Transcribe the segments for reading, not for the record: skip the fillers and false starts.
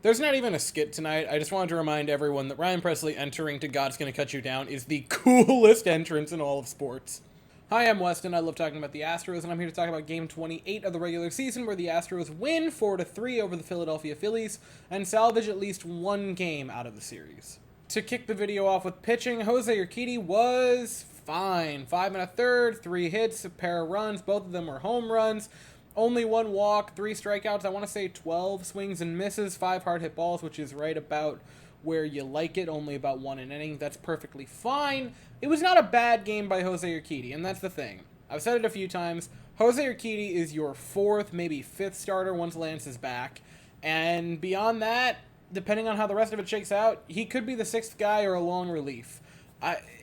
There's not even a skit tonight. I just wanted to remind everyone that Ryan Presley entering to God's Gonna Cut You Down is the coolest entrance in all of sports. Hi, I'm Weston. I love talking about the Astros, and I'm here to talk about Game 28 of the regular season, where the Astros win 4-3 over the Philadelphia Phillies and salvage at least one game out of the series. To kick the video off with pitching, Jose Urquidy was fine. 5 1/3, 3 hits, a pair of runs. Both of them were home runs. Only 1 walk, 3 strikeouts. I want to say 12 swings and misses, 5 hard hit balls, which is right about where you like it, only about 1 an inning. That's perfectly fine. It was not a bad game by Jose Urquidy, and that's the thing. I've said it a few times. Jose Urquidy is your 4th, maybe 5th starter once Lance is back. And beyond that, depending on how the rest of it shakes out, he could be the 6th guy or a long relief.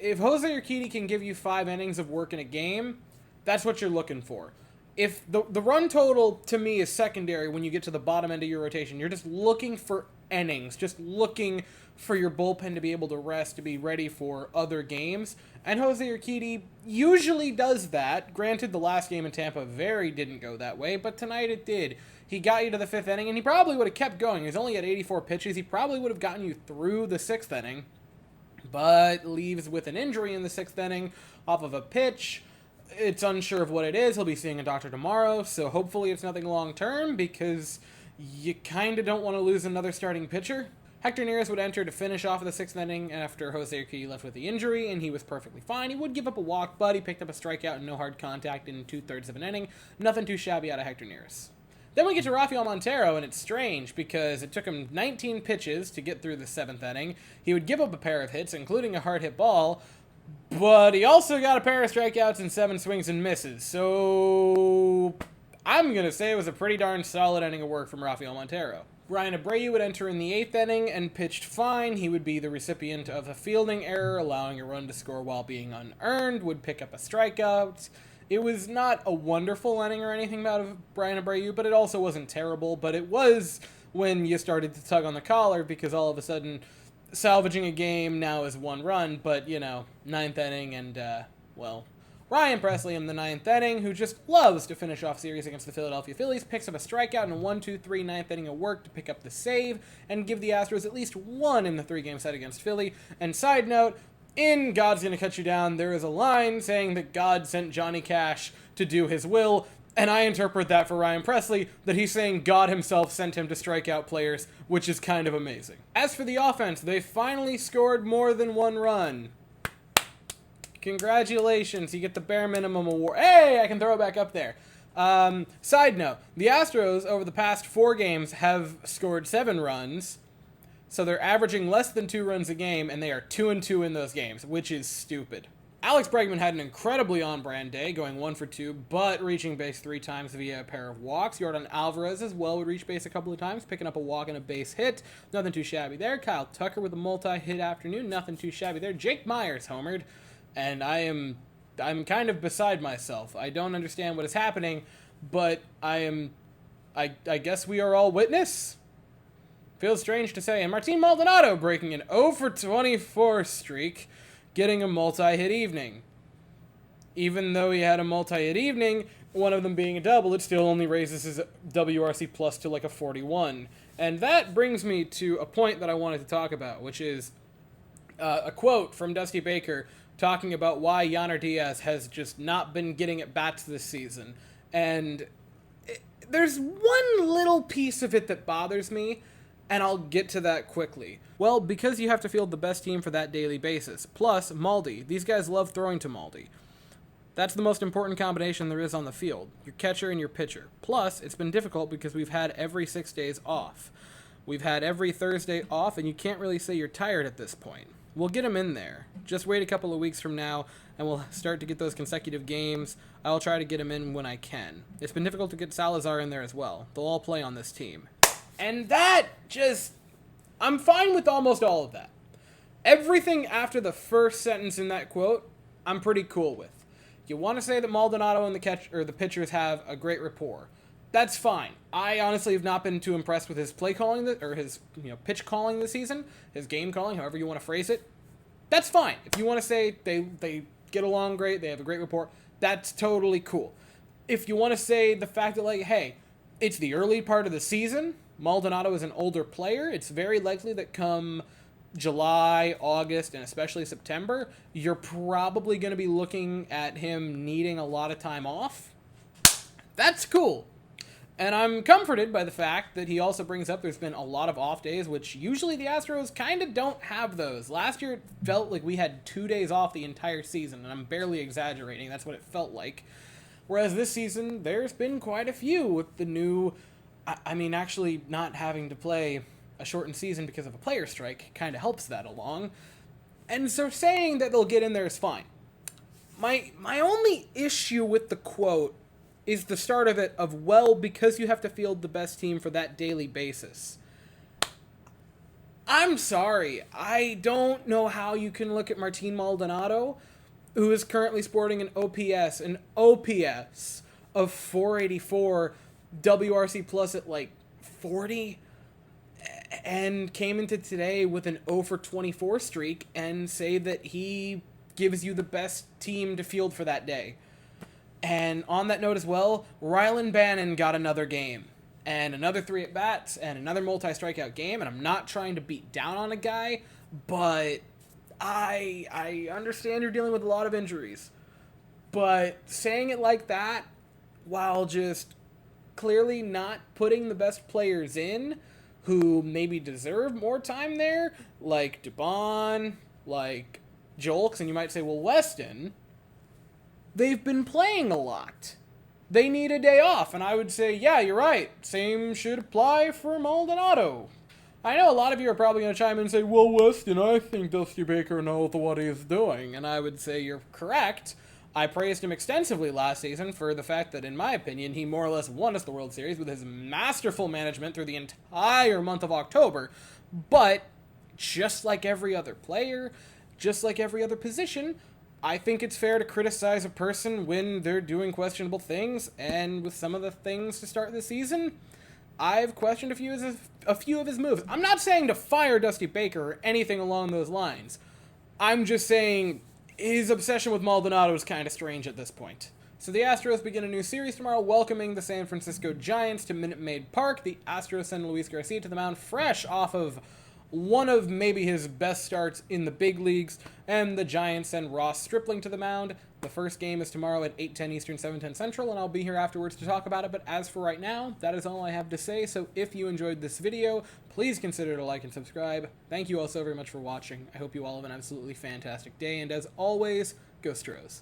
If Jose Urquidy can give you 5 innings of work in a game, that's what you're looking for. If the run total, to me, is secondary when you get to the bottom end of your rotation. You're just looking for innings, just looking for your bullpen to be able to rest, to be ready for other games. And Jose Urquidy usually does that. Granted, the last game in Tampa didn't go that way, but tonight it did. He got you to the 5th inning, and he probably would have kept going. He's only at 84 pitches. He probably would have gotten you through the 6th inning, but leaves with an injury in the 6th inning off of a pitch. It's unsure of what it is. He'll be seeing a doctor tomorrow, so hopefully it's nothing long-term, because you kind of don't want to lose another starting pitcher. Hector Neris would enter to finish off the 6th inning after Jose Urquidy left with the injury, and he was perfectly fine. He would give up a walk, but he picked up a strikeout and no hard contact in 2/3 of an inning. Nothing too shabby out of Hector Neris. Then we get to Rafael Montero, and it's strange because it took him 19 pitches to get through the 7th inning. He would give up a pair of hits, including a hard hit ball, but he also got a pair of strikeouts and 7 swings and misses. So I'm going to say it was a pretty darn solid inning of work from Rafael Montero. Ryan Abreu would enter in the 8th inning and pitched fine. He would be the recipient of a fielding error, allowing a run to score while being unearned, would pick up a strikeout. It was not a wonderful inning or anything out of Brian Abreu, but it also wasn't terrible. But it was when you started to tug on the collar, because all of a sudden salvaging a game now is 1 run, but, 9th inning, and, Ryan Presley in the 9th inning, who just loves to finish off series against the Philadelphia Phillies, picks up a strikeout in a 1-2-3 9th inning of work to pick up the save and give the Astros at least 1 in the 3-game set against Philly. And side note, in God's Gonna Cut You Down, there is a line saying that God sent Johnny Cash to do his will, and I interpret that for Ryan Presley, that he's saying God himself sent him to strike out players, which is kind of amazing. As for the offense, they finally scored more than 1 run. Congratulations, you get the bare minimum award. Hey, I can throw it back up there. Side note, the Astros over the past 4 games have scored 7 runs, so they're averaging less than 2 runs a game, and they are 2-2 in those games, which is stupid. Alex Bregman had an incredibly on-brand day, going 1 for 2, but reaching base 3 times via a pair of walks. Yordan Alvarez as well would reach base a couple of times, picking up a walk and a base hit. Nothing too shabby there. Kyle Tucker with a multi-hit afternoon. Nothing too shabby there. Jake Myers homered, and I'm kind of beside myself. I don't understand what is happening, but I guess we are all witness. Feels strange to say. And Martin Maldonado breaking an 0 for 24 streak, getting a multi-hit evening. Even though he had a multi-hit evening, one of them being a double, it still only raises his WRC plus to like a 41. And that brings me to a point that I wanted to talk about, which is a quote from Dusty Baker talking about why Yainer Diaz has just not been getting at bats this season. And there's one little piece of it that bothers me, and I'll get to that quickly. Well, because you have to field the best team for that daily basis. Plus, Maldi. These guys love throwing to Maldi. That's the most important combination there is on the field. Your catcher and your pitcher. Plus, it's been difficult because we've had every 6 days off. We've had every Thursday off, and you can't really say you're tired at this point. We'll get him in there. Just wait a couple of weeks from now, and we'll start to get those consecutive games. I'll try to get him in when I can. It's been difficult to get Salazar in there as well. They'll all play on this team. And that just... I'm fine with almost all of that. Everything after the first sentence in that quote, I'm pretty cool with. You want to say that Maldonado and the pitchers have a great rapport. That's fine. I honestly have not been too impressed with his play calling, his pitch calling this season, his game calling, however you want to phrase it. That's fine. If you want to say they get along great, they have a great rapport, that's totally cool. If you want to say the fact that, hey, it's the early part of the season, Maldonado is an older player. It's very likely that come July, August, and especially September, you're probably going to be looking at him needing a lot of time off. That's cool. And I'm comforted by the fact that he also brings up there's been a lot of off days, which usually the Astros kind of don't have those. Last year, it felt like we had 2 days off the entire season, and I'm barely exaggerating. That's what it felt like. Whereas this season, there's been quite a few with the new... actually not having to play a shortened season because of a player strike kind of helps that along. And so saying that they'll get in there is fine. My only issue with the quote is the start of it of, well, because you have to field the best team for that daily basis. I'm sorry. I don't know how you can look at Martin Maldonado, who is currently sporting an OPS of 484, WRC plus at like 40, and came into today with an 0 for 24 streak and say that he gives you the best team to field for that day. And on that note as well, Rylan Bannon got another game, and another 3 at-bats, and another multi-strikeout game, and I'm not trying to beat down on a guy, but I understand you're dealing with a lot of injuries. But saying it like that, while just clearly not putting the best players in, who maybe deserve more time there, like Dubon, like Jolks, and you might say, well, Weston... they've been playing a lot. They need a day off, and I would say, yeah, you're right. Same should apply for Maldonado. I know a lot of you are probably going to chime in and say, well, Weston, I think Dusty Baker knows what he's doing. And I would say you're correct. I praised him extensively last season for the fact that, in my opinion, he more or less won us the World Series with his masterful management through the entire month of October. But just like every other player, just like every other position, I think it's fair to criticize a person when they're doing questionable things, and with some of the things to start this season, I've questioned a few of his moves. I'm not saying to fire Dusty Baker or anything along those lines. I'm just saying his obsession with Maldonado is kind of strange at this point. So the Astros begin a new series tomorrow, welcoming the San Francisco Giants to Minute Maid Park. The Astros send Luis Garcia to the mound fresh off of one of maybe his best starts in the big leagues, and the Giants send Ross Stripling to the mound. The first game is tomorrow at 8:10 Eastern, 7:10 Central, and I'll be here afterwards to talk about it, but as for right now, that is all I have to say. So if you enjoyed this video, please consider to like and subscribe. Thank you all so very much for watching. I hope you all have an absolutely fantastic day, and as always, go Stros.